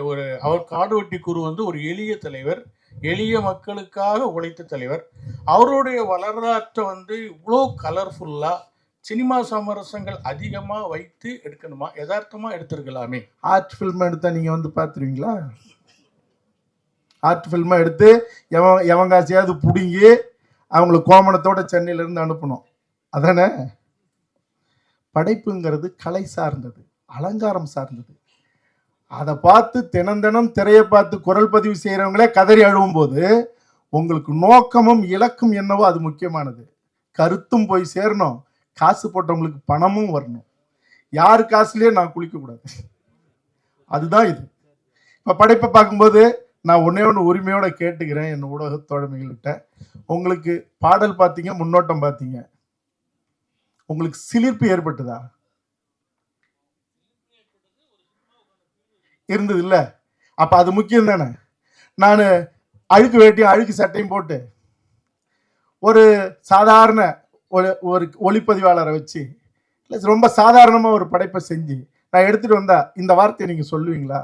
அவர் காடுவெட்டி குரு ஒரு எளிய தலைவர், எளிய மக்களுக்காக உழைத்த தலைவர். அவருடைய வரலாற்றை இவ்வளோ கலர்ஃபுல்லா சினிமா சமரசங்கள் அதிகமா வைத்து எடுக்கணுமா? யதார்த்தமா எடுத்திருக்கலாமே. ஆர்ட் ஃபில்ம் எடுத்தா நீங்க பார்த்துருவீங்களா? ஆர்ட் ஃபில்மை எடுத்து எவன் காசையாவது பிடுங்கி அவங்களுக்கு கோமணத்தோட சென்னையிலேருந்து அனுப்பணும். அதானே படைப்புங்கிறது. கலை சார்ந்தது, அலங்காரம் சார்ந்தது. அதை பார்த்து தினம் திரையை பார்த்து குரல் பதிவு செய்கிறவங்களே கதறி அழுவும் போது உங்களுக்கு நோக்கமும் இலக்கும் என்னவோ அது முக்கியமானது. கருத்தும் போய் சேரணும், காசு போட்டவங்களுக்கு பணமும் வரணும். யார் காசுலேயே நான் குளிக்கக்கூடாது. அதுதான் இது. இப்போ படைப்பை பார்க்கும்போது நான் ஒன்னே உரிமையோட கேட்டுக்கிறேன் என் ஊடக தோழமைகள்கிட்ட. உங்களுக்கு பாடல் பார்த்தீங்க, முன்னோட்டம் பார்த்தீங்க, உங்களுக்கு சிலிர்ப்பு ஏற்பட்டுதா? இருந்தது இல்லை? அப்போ அது முக்கியம் தானே. நான் அழுக்கு வேட்டியும் அழுக்கு சட்டையும் போட்டு ஒரு சாதாரண ஒரு ஒளிப்பதிவாளரை வச்சு இல்லை ரொம்ப சாதாரணமாக ஒரு படைப்பை செஞ்சு நான் எடுத்துகிட்டு வந்தா இந்த வார்த்தையை நீங்கள் சொல்லுவீங்களா?